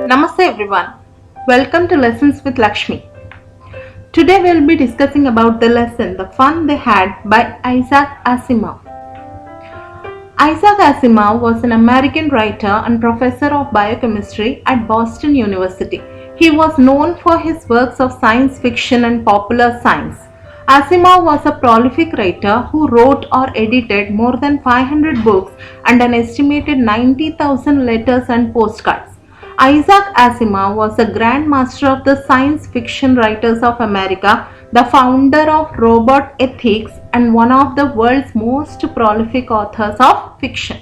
Namaste everyone. Welcome to Lessons with Lakshmi. Today we'll be discussing about the lesson The Fun They Had by Isaac Asimov. Isaac Asimov was an American writer and professor of biochemistry at Boston University. He was known for his works of science fiction and popular science. Asimov was a prolific writer who wrote or edited more than 500 books and an estimated 90,000 letters and postcards. Isaac Asimov was a Grand Master of the Science Fiction Writers of America, the founder of Robot Ethics, and one of the world's most prolific authors of fiction.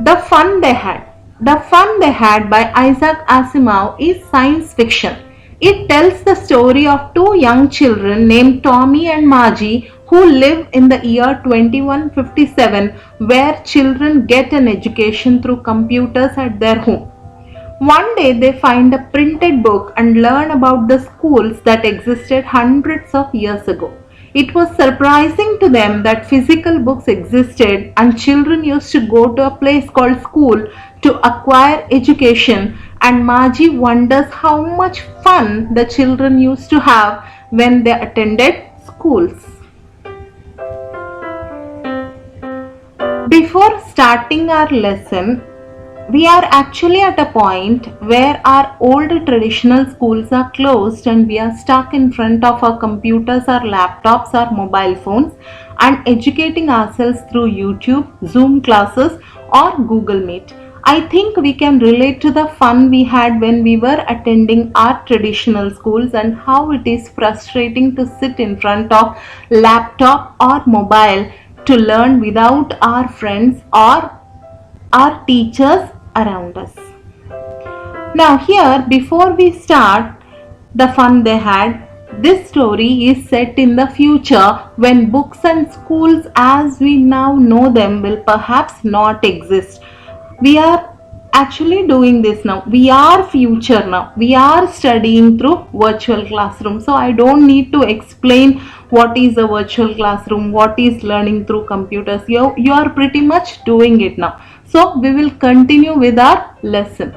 The Fun They Had. The Fun They Had by Isaac Asimov is science fiction. It tells the story of two young children named Tommy and Margie who live in the year 2157, where children get an education through computers at their home. One day they find a printed book and learn about the schools that existed hundreds of years ago. It was surprising to them that physical books existed and children used to go to a place called school to acquire education, and Margie wonders how much fun the children used to have when they attended schools. Before starting our lesson, we are actually at a point where our old traditional schools are closed and we are stuck in front of our computers, our laptops, our mobile phones, and educating ourselves through YouTube, Zoom classes, or Google Meet. I think we can relate to the fun we had when we were attending our traditional schools and how it is frustrating to sit in front of laptop or mobile to learn without our friends or our teachers around us. Now here, before we start the fun they had, this story is set in the future when books and schools as we now know them will perhaps not exist. We are actually doing this now. We are future now. We are studying through virtual classroom. So I don't need to explain what is a virtual classroom, what is learning through computers. You are pretty much doing it now. So we will continue with our lesson.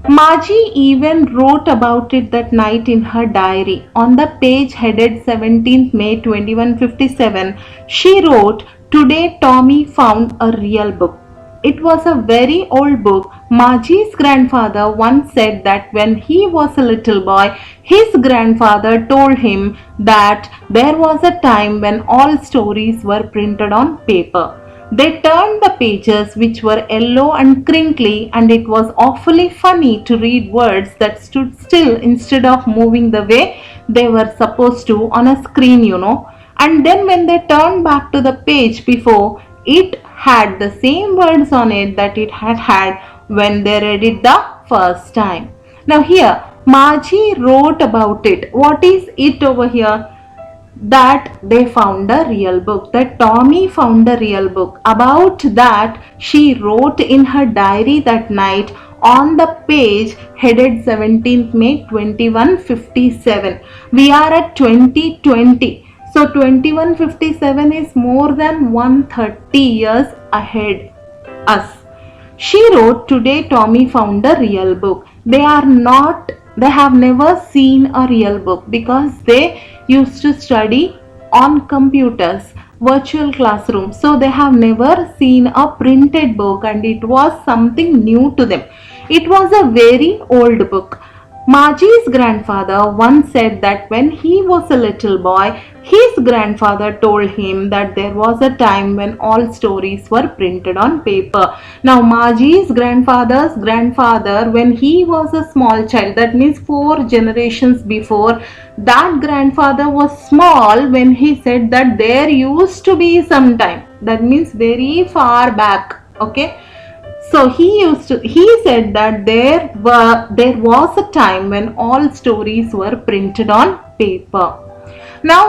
Margie even wrote about it that night in her diary. On the page headed 17th May 2157, she wrote, "Today Tommy found a real book." It was a very old book. Margie's grandfather once said that when he was a little boy, his grandfather told him that there was a time when all stories were printed on paper. They turned the pages, which were yellow and crinkly, and it was awfully funny to read words that stood still instead of moving the way they were supposed to on a screen, And then when they turned back to the page before, it had the same words on it that it had when they read it the first time. Now here, Margie wrote about it. What is it over here? That they found a real book, that Tommy found a real book. About that, she wrote in her diary that night on the page headed 17th May 2157. We are at 2020. So 2157 is more than 130 years ahead us. She wrote, "Today Tommy found a real book." They have never seen a real book because they used to study on computers, virtual classrooms. So they have never seen a printed book and it was something new to them. It was a very old book. Margie's grandfather once said that when he was a little boy, his grandfather told him that there was a time when all stories were printed on paper. Now Margie's grandfather's grandfather, when he was a small child, that means 4 generations before, that grandfather was small when he said that there used to be some time. That means very far back. Okay. So he said that there was a time when all stories were printed on paper. Now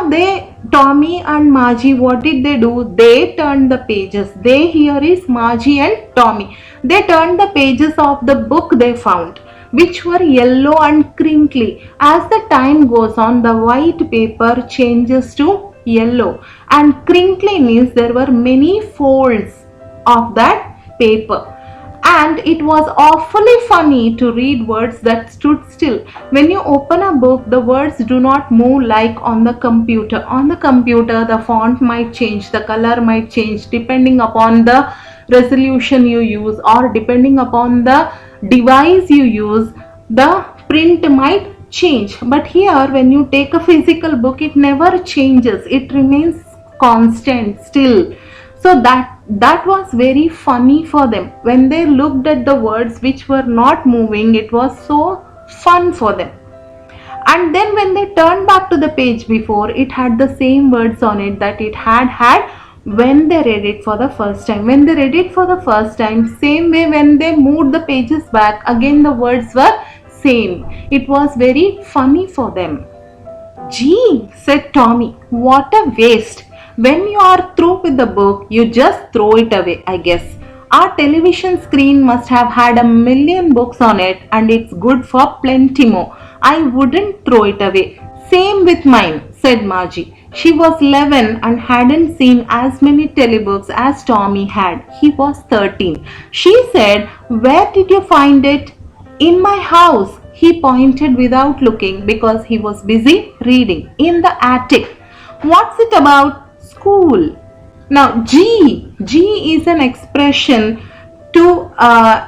Tommy and Margie, what did they do? They turned the pages. They here is Margie and Tommy. They turned the pages of the book they found. which were yellow and crinkly. As the time goes on, the white paper changes to yellow, and crinkly means there were many folds of that paper. And it was awfully funny to read words that stood still. When you open a book, the words do not move like on the computer. On the computer, the font might change, the color might change depending upon the resolution you use, or depending upon the device you use, the print might change. But here, when you take a physical book, it never changes, it remains constant still. So that was very funny for them. When they looked at the words which were not moving, it was so fun for them. And then when they turned back to the page before, it had the same words on it that it had when they read it for the first time. When they read it for the first time, same way when they moved the pages back, again the words were same. It was very funny for them. Gee, said Tommy, what a waste. When you are through with the book, you just throw it away, I guess. Our television screen must have had a million books on it, and it's good for plenty more. I wouldn't throw it away. Same with mine, said Margie. She was 11 and hadn't seen as many telebooks as Tommy had. He was 13. She said, where did you find it? In my house. He pointed without looking because he was busy reading. In the attic. What's it about? School. Now, G is an expression to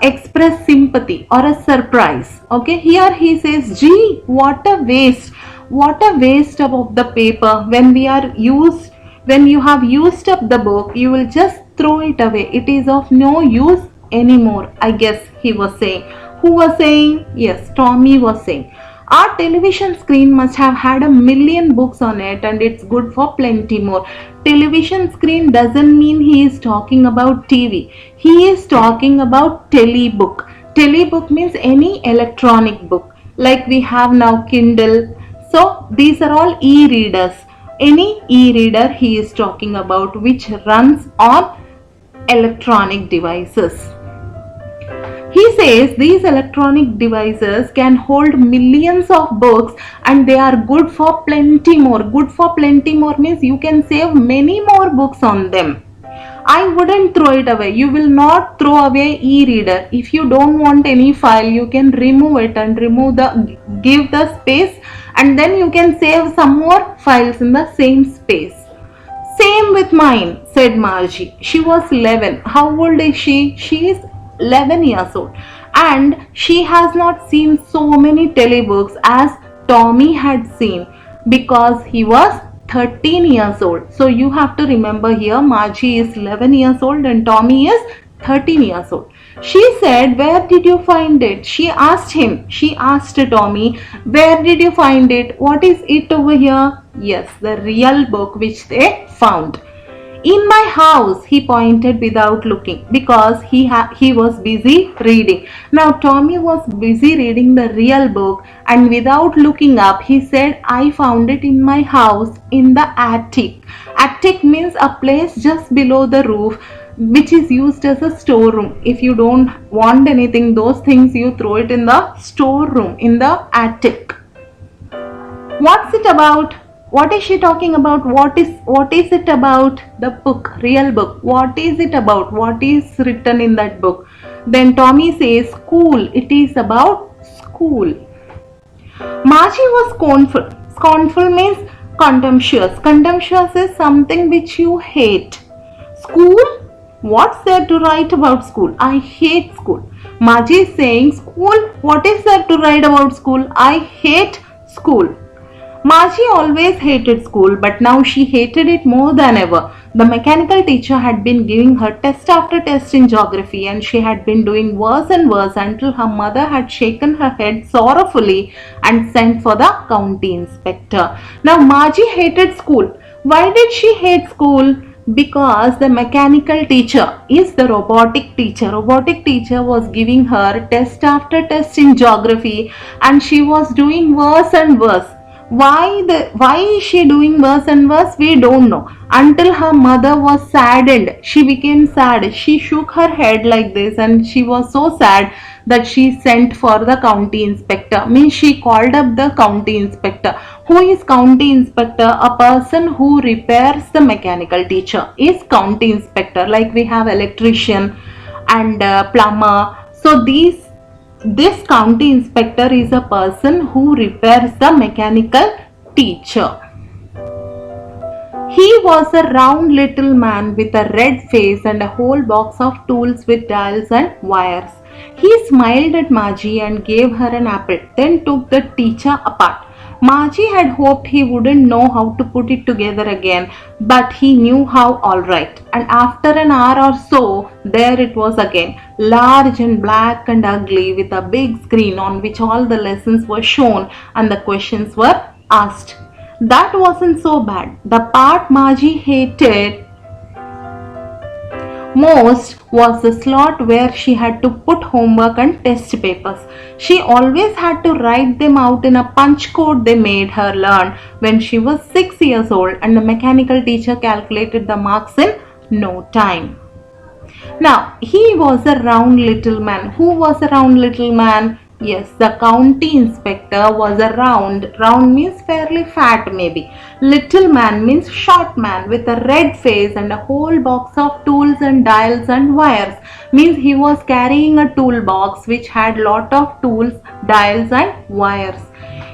express sympathy or a surprise. Okay, here he says, gee, what a waste. What a waste of the paper. When you have used up the book, you will just throw it away. It is of no use anymore, I guess he was saying. Who was saying? Yes, Tommy was saying. Our television screen must have had a million books on it, and it's good for plenty more. Television screen doesn't mean he is talking about TV. He is talking about telebook. Telebook means any electronic book. Like we have now Kindle. So these are all e-readers. Any e-reader he is talking about which runs on electronic devices. He says these electronic devices can hold millions of books and they are good for plenty more. Good for plenty more means you can save many more books on them. I wouldn't throw it away. You will not throw away e-reader. If you don't want any file, you can remove it and give the space, and then you can save some more files in the same space. Same with mine, said Margie. She was 11. How old is she? She is 11 years old, and she has not seen so many telebooks as Tommy had seen because he was 13 years old. So you have to remember here, Margie is 11 years old and Tommy is 13 years old. She said, where did you find it? She asked him. She asked Tommy, where did you find it? What is it over here? Yes, the real book which they found. In my house, he pointed without looking because he was busy reading. Now Tommy was busy reading the real book, and without looking up, he said, I found it in my house in the attic. Attic means a place just below the roof which is used as a storeroom. If you don't want anything, those things you throw it in the storeroom, in the attic. What's it about? What is she talking about? What is it about the book, real book? What is it about? What is written in that book? Then Tommy says, school. It is about school. Margie was scornful. Scornful means contemptuous. Contemptuous is something which you hate. School? What's there to write about school? I hate school. Margie is saying, school? What is there to write about school? I hate school. Margie always hated school, but now she hated it more than ever. The mechanical teacher had been giving her test after test in geography, and she had been doing worse and worse until her mother had shaken her head sorrowfully and sent for the county inspector. Now Margie hated school. Why did she hate school? Because the mechanical teacher is the robotic teacher. Robotic teacher was giving her test after test in geography, and she was doing worse and worse. Why is she doing worse and worse? We don't know. Until her mother was saddened. She became sad. She shook her head like this, and she was so sad that she sent for the county inspector. Means she called up the county inspector. Who is county inspector? A person who repairs the mechanical teacher is county inspector. Like we have electrician and plumber. So this county inspector is a person who repairs the mechanical teacher. He was a round little man with a red face and a whole box of tools with dials and wires. He smiled at Margie and gave her an apple, then took the teacher apart. Margie had hoped he wouldn't know how to put it together again, but he knew how all right. And after an hour or so, there it was again, large and black and ugly, with a big screen on which all the lessons were shown and the questions were asked. That wasn't so bad. The part Margie hated most was the slot where she had to put homework and test papers. She always had to write them out in a punch code they made her learn when she was 6 years old, and the mechanical teacher calculated the marks in no time. Now, he was a round little man. Who was a round little man? Yes, the county inspector was a round. Round means fairly fat maybe. Little man means short man with a red face and a whole box of tools and dials and wires. Means he was carrying a toolbox which had lot of tools, dials and wires.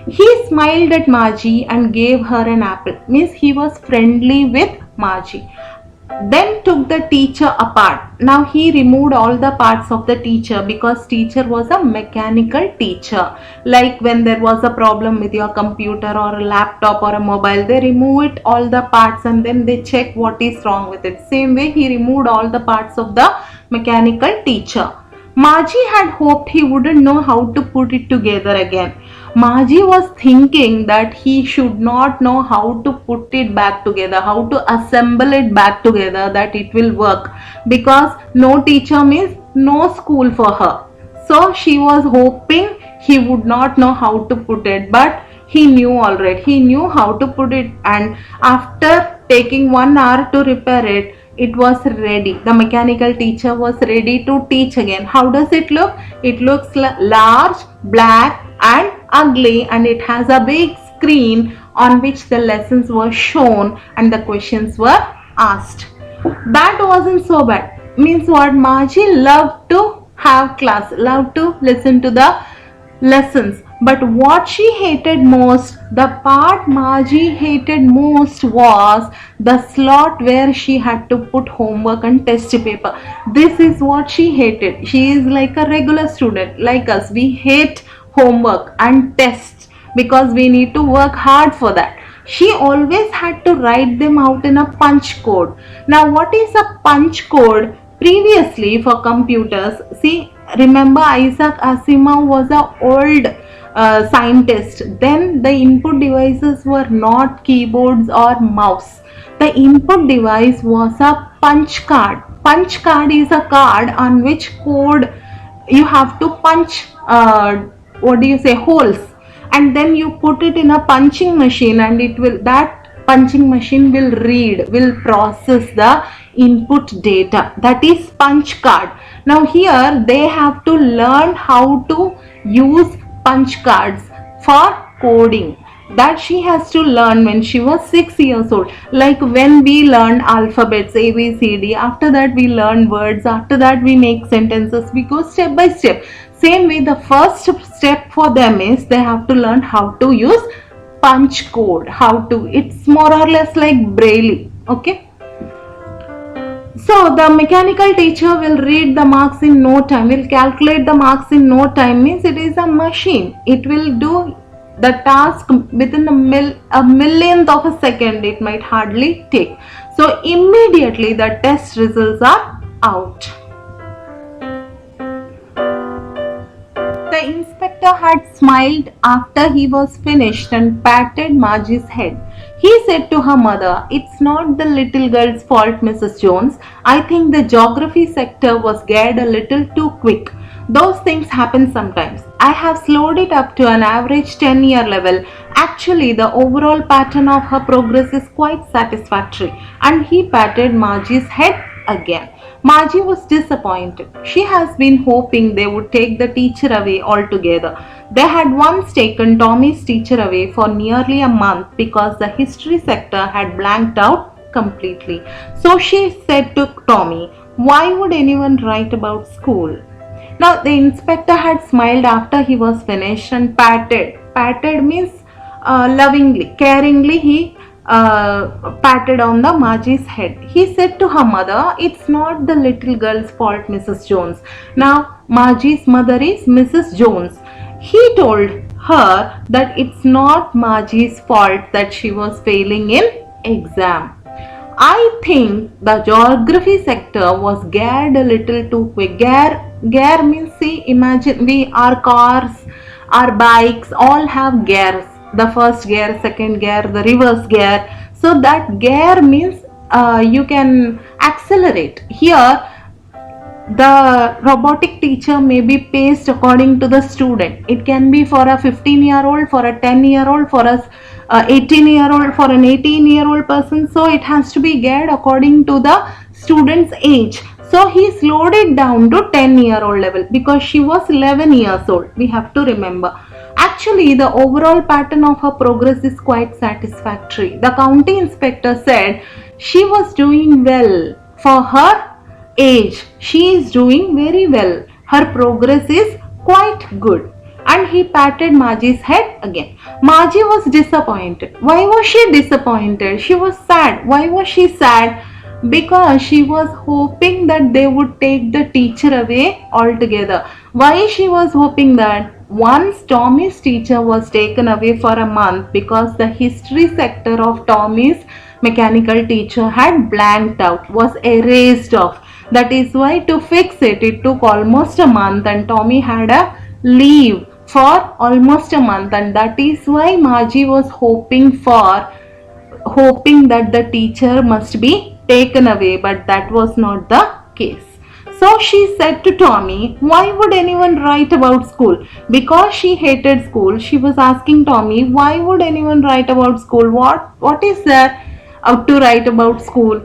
He smiled at Margie and gave her an apple. Means he was friendly with Margie. Then took the teacher apart. Now he removed all the parts of the teacher because teacher was a mechanical teacher. Like when there was a problem with your computer or a laptop or a mobile, they remove it all the parts and then they check what is wrong with it. Same way he removed all the parts of the mechanical teacher. Margie had hoped he wouldn't know how to put it together again. Margie was thinking that he should not know how to put it back together, how to assemble it back together, that it will work, because no teacher means no school for her. So she was hoping he would not know how to put it, but he knew already. He knew how to put it, and after taking 1 hour to repair it, it was ready. The mechanical teacher was ready to teach again. How does it look? It looks large, black and ugly, and it has a big screen on which the lessons were shown and the questions were asked. That wasn't so bad. Means what? Margie loved to have class, loved to listen to the lessons. But what she hated most, the part Margie hated most, was the slot where she had to put homework and test paper. This is what she hated. She is like a regular student like us. We hate homework and tests because we need to work hard for that. She always had to write them out in a punch code. Now, what is a punch code? Previously, for computers, see, remember Isaac Asimov was an old scientist. Then the input devices were not keyboards or mouse. The input device was a punch card. Punch card is a card on which code you have to punch holes, and then you put it in a punching machine, and that punching machine will process the input data. That is punch card. Now here they have to learn how to use punch cards for coding. That she has to learn when she was 6 years old. Like when we learn alphabets, A, B, C, D, after that we learn words, after that we make sentences, we go step by step. Same way, the first step for them is they have to learn how to use punch code. It's more or less like Braille. Okay. So the mechanical teacher will read the marks in no time, will calculate the marks in no time, means it is a machine. It will do the task within a millionth of a second. It might hardly take. So immediately the test results are out. The inspector had smiled after he was finished and patted Margie's head. He said to her mother, "It's not the little girl's fault, Mrs. Jones. I think the geography sector was geared a little too quick. Those things happen sometimes. I have slowed it up to an average 10-year level. Actually, the overall pattern of her progress is quite satisfactory." And he patted Margie's head again. Margie was disappointed. She has been hoping they would take the teacher away altogether. They had once taken Tommy's teacher away for nearly a month because the history sector had blanked out completely. So she said to Tommy, "Why would anyone write about school?" Now the inspector had smiled after he was finished and patted. Patted means lovingly, caringly he patted on the Margie's head. He said to her mother, "It's not the little girl's fault, Mrs. Jones." Now Margie's mother is Mrs. Jones. He told her that it's not Margie's fault that she was failing in exam. I think the geography sector was geared a little too quick. Gear means, see, imagine our cars, our bikes all have gears. The first gear, second gear, the reverse gear. So that gear means you can accelerate. Here the robotic teacher may be paced according to the student. It can be for a 15-year-old, for a 10-year-old, for a 18-year-old, for an 18-year-old person. So it has to be geared according to the student's age. So he slowed it down to 10-year-old level because she was 11 years old. We have to remember. Actually, the overall pattern of her progress is quite satisfactory. The county inspector said she was doing well for her age. She is doing very well. Her progress is quite good. And he patted Margie's head again. Margie was disappointed. Why was she disappointed? She was sad. Why was she sad? Because she was hoping that they would take the teacher away altogether. Why she was hoping that? Once Tommy's teacher was taken away for a month because the history sector of Tommy's mechanical teacher had blanked out, was erased off. That is why to fix it, it took almost a month and Tommy had a leave for almost a month, and that is why Margie was hoping that the teacher must be taken away, but that was not the case. So she said to Tommy, "Why would anyone write about school?" Because she hated school, she was asking Tommy, "Why would anyone write about school? What is there to write about school?"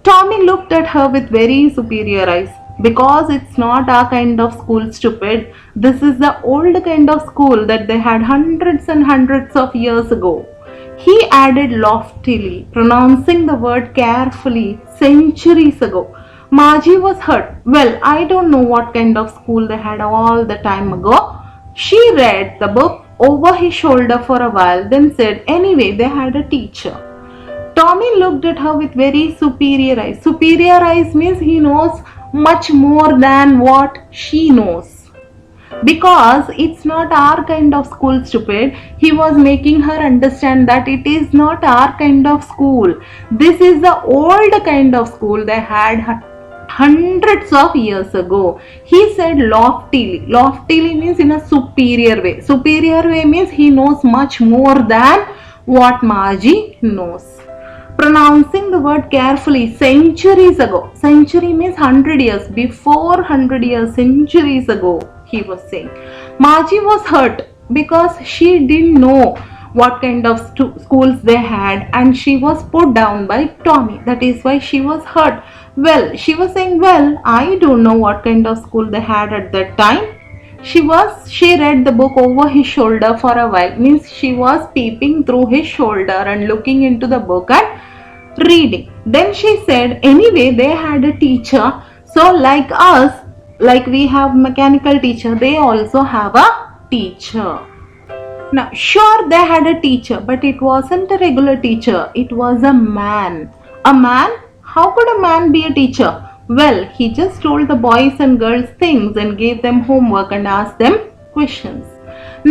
Tommy looked at her with very superior eyes. "Because it's not our kind of school, stupid. This is the old kind of school that they had hundreds and hundreds of years ago." He added loftily, pronouncing the word carefully, "centuries ago." Margie was hurt. "Well, I don't know what kind of school they had all the time ago." She read the book over his shoulder for a while, then said, "Anyway, they had a teacher." Tommy looked at her with very superior eyes. Superior eyes means he knows much more than what she knows. Because it's not our kind of school, stupid. He was making her understand that it is not our kind of school. This is the old kind of school they had hundreds of years ago. He said loftily. Loftily means in a superior way. Superior way means he knows much more than what Margie knows. Pronouncing the word carefully, "centuries ago." Century means 100 years. Before 100 years, centuries ago, he was saying. Margie was hurt because she didn't know what kind of schools they had, and she was put down by Tommy. That is why she was hurt. Well, she was saying, "Well, I don't know what kind of school they had at that time." She read the book over his shoulder for a while. Means she was peeping through his shoulder and looking into the book and reading. Then she said, "Anyway, they had a teacher. So like us, like we have mechanical teacher, they also have a teacher." Now, sure, they had a teacher, but it wasn't a regular teacher. It was a man. A man? How could a man be a teacher? Well, he just told the boys and girls things and gave them homework and asked them questions.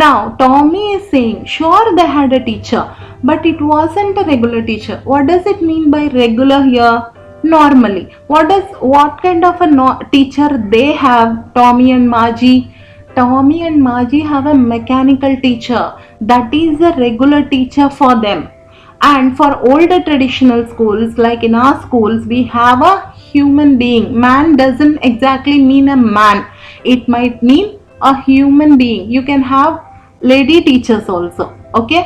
Now, Tommy is saying, sure, they had a teacher, but it wasn't a regular teacher. What does it mean by regular here? Normally. What kind of a teacher they have, Tommy and Margie? Tommy and Margie have a mechanical teacher. That is a regular teacher for them. And for older traditional schools, like in our schools, we have a human being. Man doesn't exactly mean a man. It might mean a human being. You can have lady teachers also. Okay.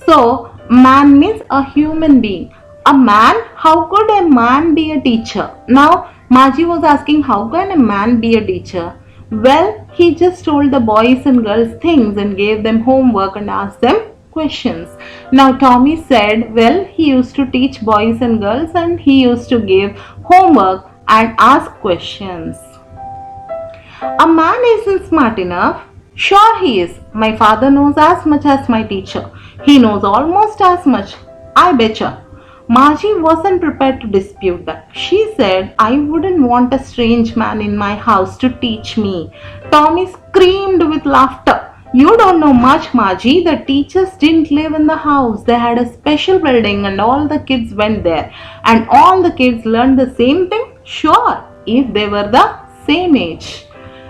So, man means a human being. A man? How could a man be a teacher? Now, Maji was asking, how can a man be a teacher? Well, he just told the boys and girls things and gave them homework and asked them questions. Now, Tommy said, well, he used to teach boys and girls and he used to give homework and ask questions. A man isn't smart enough. Sure, he is. My father knows as much as my teacher. He knows almost as much. I betcha. Margie wasn't prepared to dispute that. She said, I wouldn't want a strange man in my house to teach me. Tommy screamed with laughter. You don't know much, Margie. The teachers didn't live in the house. They had a special building and all the kids went there. And all the kids learned the same thing? Sure, if they were the same age.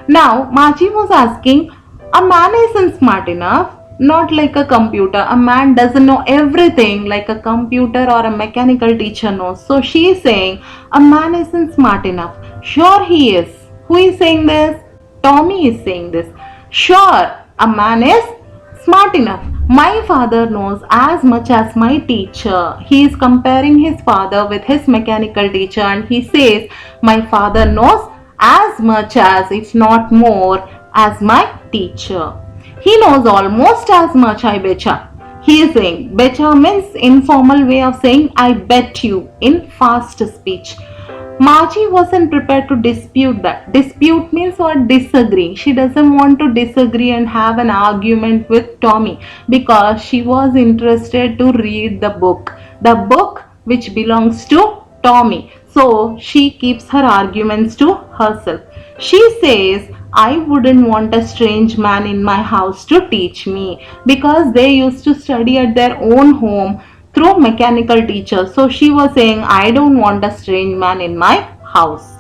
Now, Margie was asking, a man isn't smart enough. Not like a computer. A man doesn't know everything like a computer or a mechanical teacher knows. So she is saying, a man isn't smart enough. Sure, he is. Who is saying this? Tommy is saying this. Sure, a man is smart enough. My father knows as much as my teacher. He is comparing his father with his mechanical teacher and he says, my father knows as much as, if not more, as my teacher. He knows almost as much, I betcha. He is saying, betcha means informal way of saying I bet you in fast speech. Margie wasn't prepared to dispute that. Dispute means what? Disagree. She doesn't want to disagree and have an argument with Tommy because she was interested to read the book. The book which belongs to Tommy. So she keeps her arguments to herself. She says, I wouldn't want a strange man in my house to teach me because they used to study at their own home through mechanical teachers. So she was saying, I don't want a strange man in my house.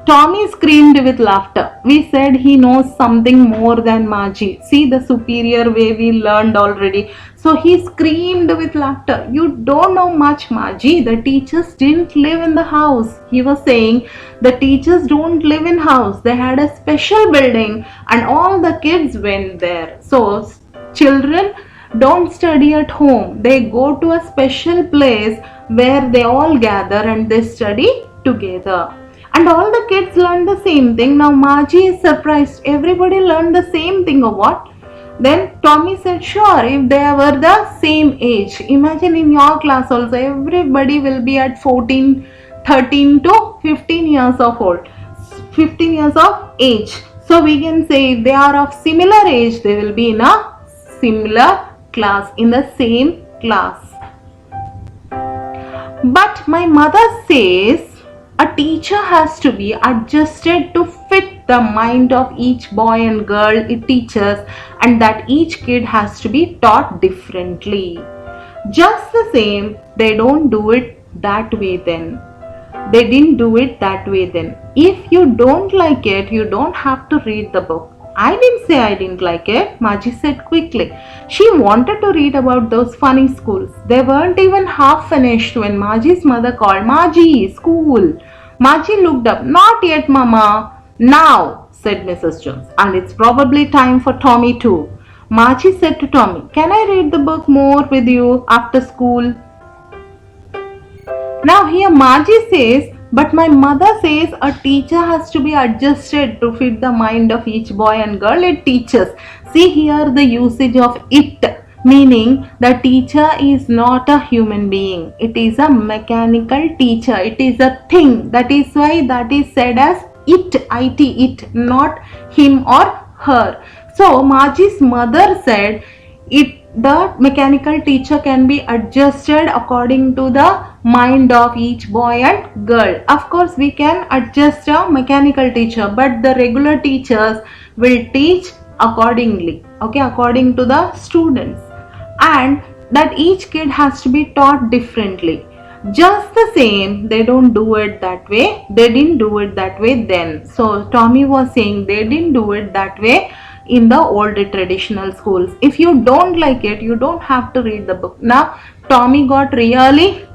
Tommy screamed with laughter. We said he knows something more than Margie. See the superior way we learned already. So he screamed with laughter. You don't know much, Margie. The teachers didn't live in the house. He was saying the teachers don't live in house. They had a special building and all the kids went there. So children don't study at home. They go to a special place where they all gather and they study together. And all the kids learned the same thing. Now Margie is surprised. Everybody learned the same thing or what? Then Tommy said, sure, if they were the same age. Imagine in your class also, everybody will be at 14, 13 to 15 years of old. 15 years of age. So we can say if they are of similar age, they will be in a similar class, in the same class. But my mother says a teacher has to be adjusted to fit the mind of each boy and girl it teaches, and that each kid has to be taught differently. Just the same, they don't do it that way then. They didn't do it that way then. If you don't like it, you don't have to read the book. I didn't say I didn't like it, Margie said quickly. She wanted to read about those funny schools. They weren't even half finished when Margie's mother called, Margie, school. Margie looked up. Not yet, Mama. Now, said Mrs. Jones. And it's probably time for Tommy too. Margie said to Tommy, can I read the book more with you after school? Now here Margie says, but my mother says a teacher has to be adjusted to fit the mind of each boy and girl it teaches. See here the usage of it, meaning the teacher is not a human being. It is a mechanical teacher. It is a thing. That is why that is said as it, it, not him or her. So Margie's mother said the mechanical teacher can be adjusted according to the mind of each boy and girl. Of course, we can adjust a mechanical teacher, but the regular teachers will teach accordingly, okay, according to the students, and that each kid has to be taught differently. Just the same, they don't do it that way. They didn't do it that way then. So Tommy was saying they didn't do it that way in the old traditional schools. If you don't like it, you don't have to read the book. Now Tommy got really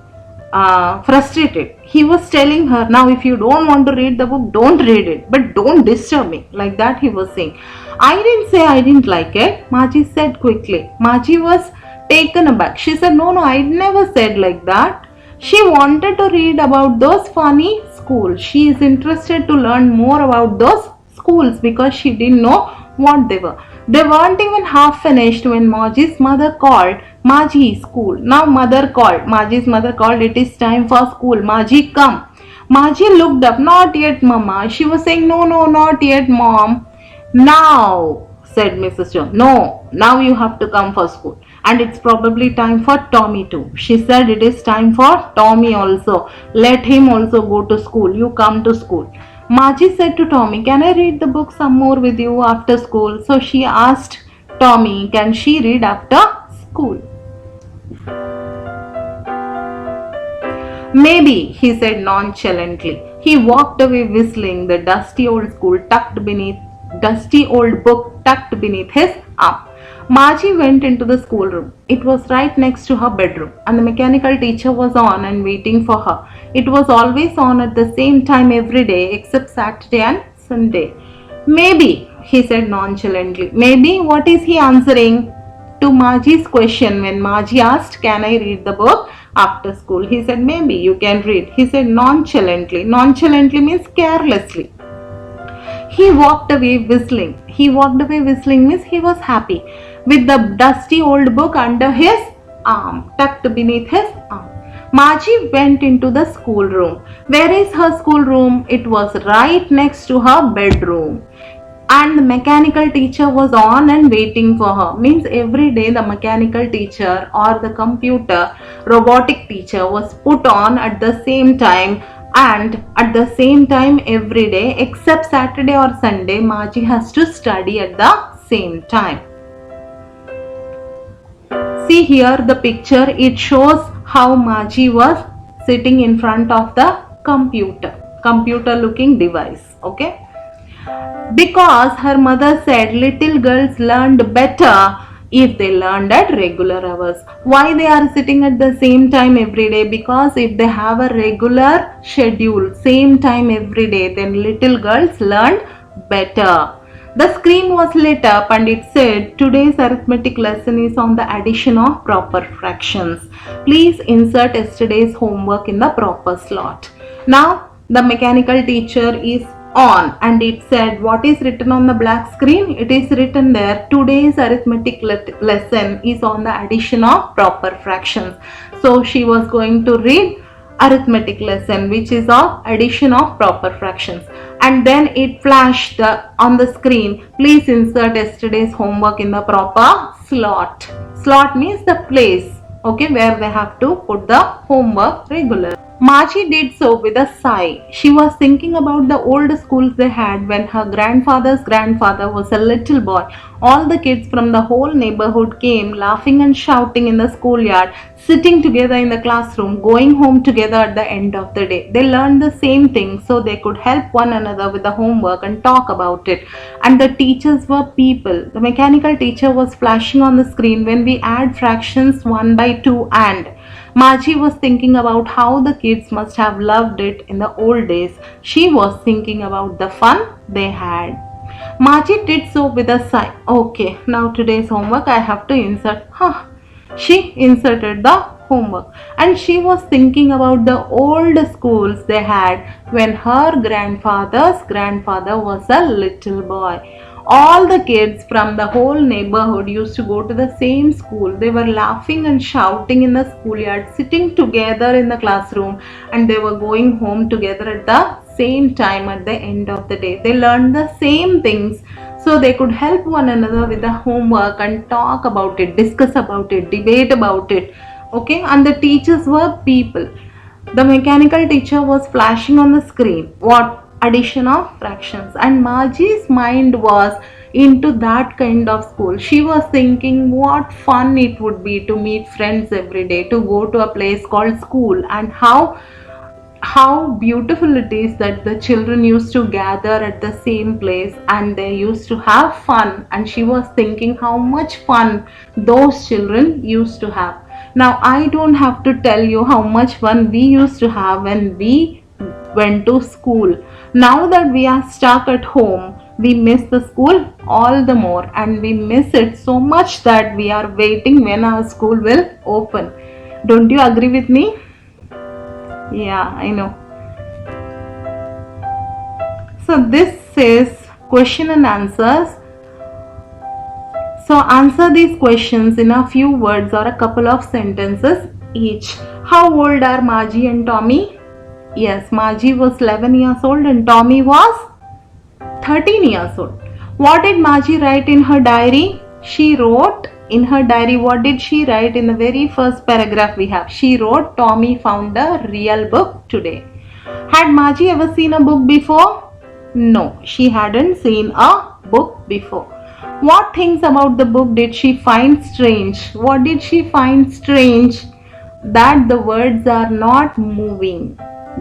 frustrated. He was telling her, now if you don't want to read the book, don't read it, but don't disturb me. Like that he was saying. I didn't say I didn't like it, Margie said quickly. Margie was taken aback. She said, no, I never said like that. She wanted to read about those funny schools. She is interested to learn more about those schools because she didn't know what they were. They weren't even half finished when Maji's mother called. Maji, school. Now mother called. Maji's mother called. It is time for school. Maji, come. Maji looked up. Not yet, Mama. She was saying, no, no, not yet, Mom. Now, said Mrs. Jones. No, now you have to come for school. And it's probably time for Tommy too. She said it is time for Tommy also. Let him also go to school. You come to school. Maji said to Tommy, can I read the book some more with you after school? So she asked Tommy, can she read after school? Maybe, he said nonchalantly. He walked away whistling, the dusty old book tucked beneath his arm. Margie went into the schoolroom. It was right next to her bedroom, and the mechanical teacher was on and waiting for her. It was always on at the same time every day except Saturday and Sunday. Maybe, he said nonchalantly. Maybe, what is he answering to Margie's question when Margie asked, can I read the book after school? He said, maybe you can read. He said nonchalantly. Nonchalantly means carelessly. He walked away whistling. He walked away whistling means he was happy with the dusty old book under his arm, tucked beneath his arm. Margie went into the schoolroom. Where is her schoolroom? It was right next to her bedroom. And the mechanical teacher was on and waiting for her. Means every day the mechanical teacher or the computer robotic teacher was put on at the same time, and at the same time every day except Saturday or Sunday, Margie has to study at the same time. See here the picture, it shows how Margie was sitting in front of the computer looking device. Okay. Because her mother said little girls learned better if they learned at regular hours. Why they are sitting at the same time every day? Because if they have a regular schedule, same time every day, then little girls learn better. The screen was lit up and it said, today's arithmetic lesson is on the addition of proper fractions. Please insert yesterday's homework in the proper slot. Now the mechanical teacher is on and it said, what is written on the black screen? It is written there, today's arithmetic lesson is on the addition of proper fractions. So she was going to read arithmetic lesson, which is of addition of proper fractions. And then it flashed on the screen, please insert yesterday's homework in the proper slot. Slot means the place, okay, where they have to put the homework regular. Margie did so with a sigh. She was thinking about the old schools they had when her grandfather's grandfather was a little boy. All the kids from the whole neighborhood came laughing and shouting in the schoolyard, sitting together in the classroom, going home together at the end of the day. They learned the same thing so they could help one another with the homework and talk about it. And the teachers were people. The mechanical teacher was flashing on the screen when we add fractions 1 by 2 and. Margie was thinking about how the kids must have loved it in the old days. She was thinking about the fun they had. Margie did so with a sigh. Okay, now today's homework I have to insert. She inserted the homework and she was thinking about the old schools they had when her grandfather's grandfather was a little boy. All the kids from the whole neighborhood used to go to the same school. They were laughing and shouting in the schoolyard, sitting together in the classroom, and they were going home together at the same time at the end of the day. They learned the same things so they could help one another with the homework and talk about it, discuss about it, debate about it. Okay, and the teachers were people. The mechanical teacher was flashing on the screen. What? Addition of fractions. And Margie's mind was into that kind of school. She was thinking what fun it would be to meet friends every day, to go to a place called school, and how beautiful it is that the children used to gather at the same place and they used to have fun. And she was thinking how much fun those children used to have. Now I don't have to tell you how much fun we used to have when we went to school. Now that we are stuck at home, we miss the school all the more, and we miss it so much that we are waiting when our school will open. Don't you agree with me? Yeah, I know. So this is question and answers. So answer these questions in a few words or a couple of sentences each. How old are Margie and Tommy? Yes, Margie was 11 years old and Tommy was 13 years old. What did Margie write in her diary? She wrote in her diary, what did she write in the very first paragraph we have? She wrote, Tommy found a real book today. Had Margie ever seen a book before? No, she hadn't seen a book before. What things about the book did she find strange? What did she find strange? That the words are not moving.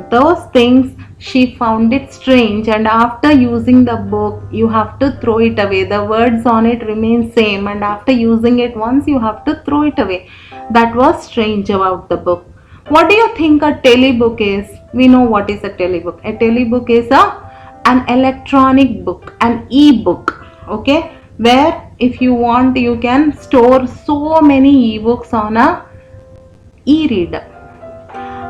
Those things she found it strange, and after using the book you have to throw it away. The words on it remain same, and after using it once you have to throw it away. That was strange about the book. What do you think a telebook is? We know what is a telebook. A telebook is an electronic book, an e-book, okay, where if you want you can store so many e-books on a e-reader.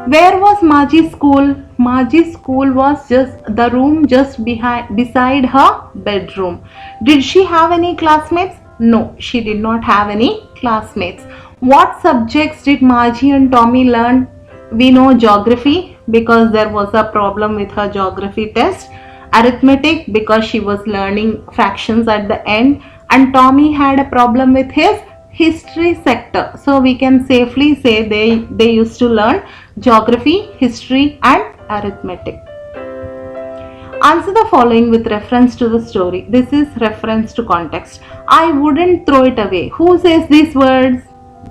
Where was Margie's school? Margie's school was just the room just beside her bedroom. Did she have any classmates? No, she did not have any classmates. What subjects did Margie and Tommy learn? We know geography because there was a problem with her geography test. Arithmetic because she was learning fractions at the end. And Tommy had a problem with his history sector. So we can safely say they used to learn geography, history and arithmetic. Answer the following with reference to the story. This is reference to context. I wouldn't throw it away. Who says these words?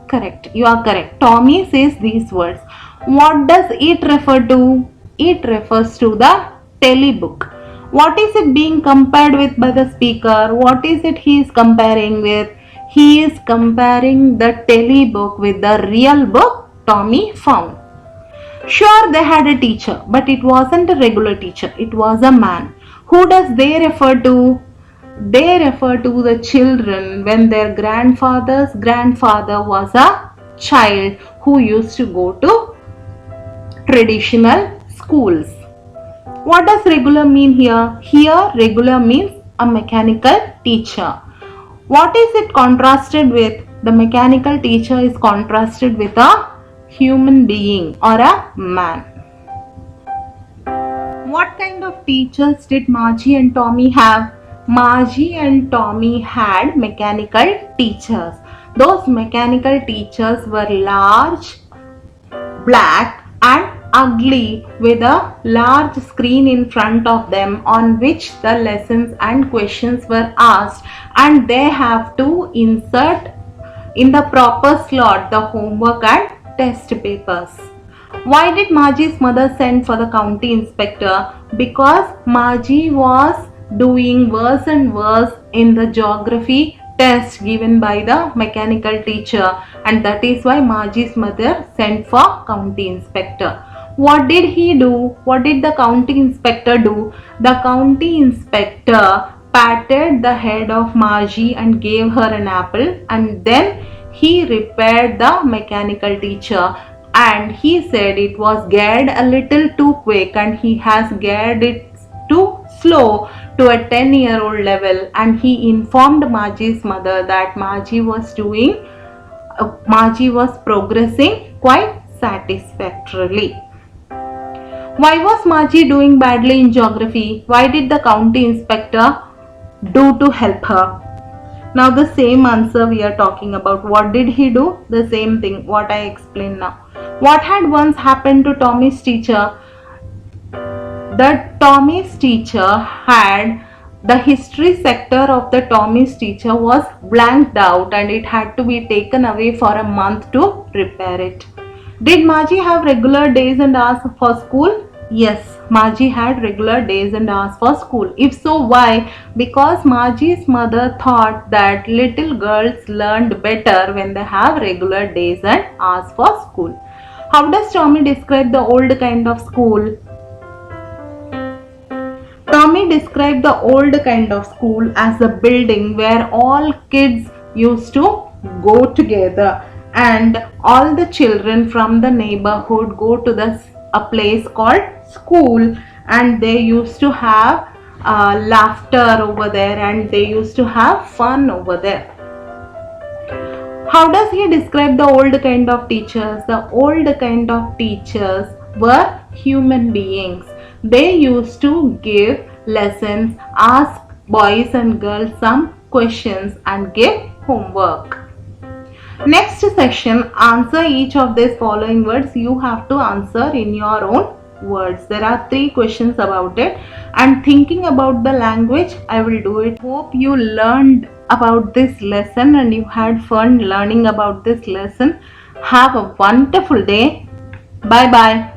Correct. You are correct. Tommy says these words. What does it refer to? It refers to the telebook. What is it being compared with by the speaker? What is it he is comparing with? He is comparing the telebook with the real book Tommy found. Sure, they had a teacher, but it wasn't a regular teacher. It was a man. Who does they refer to? They refer to the children when their grandfather's grandfather was a child who used to go to traditional schools. What does regular mean here? Here, regular means a mechanical teacher. What is it contrasted with? The mechanical teacher is contrasted with a human being or a man. What kind of teachers did Margie and Tommy have? Margie and Tommy had mechanical teachers. Those mechanical teachers were large, black and ugly with a large screen in front of them on which the lessons and questions were asked, and they have to insert in the proper slot the homework and test papers. Why did Margie's mother send for the county inspector? Because Margie was doing worse and worse in the geography test given by the mechanical teacher, and that is why Margie's mother sent for county inspector. What did he do? What did the county inspector do? The county inspector patted the head of Margie and gave her an apple, and then he repaired the mechanical teacher, and he said it was geared a little too quick and he has geared it too slow to a 10-year-old level, and he informed Margie's mother that Margie was progressing quite satisfactorily. Why was Margie doing badly in geography? Why did the county inspector do to help her? Now the same answer we are talking about. What did he do? The same thing what I explained now. What had once happened to Tommy's teacher? Tommy's teacher had the history sector of the Tommy's teacher was blanked out and it had to be taken away for a month to repair it. Did Margie have regular days and hours for school? Yes, Margie had regular days and hours for school. If so, why? Because Margie's mother thought that little girls learned better when they have regular days and hours for school. How does Tommy describe the old kind of school? Tommy described the old kind of school as a building where all kids used to go together and all the children from the neighborhood go to the a place called school, and they used to have laughter over there, and they used to have fun over there. How does he describe the old kind of teachers? The old kind of teachers were human beings. They used to give lessons, ask boys and girls some questions, and give homework. Next section, answer each of these following words. You have to answer in your own words. There are 3 questions about it, and thinking about the language, I will do it. Hope you learned about this lesson and you had fun learning about this lesson. Have a wonderful day. Bye bye.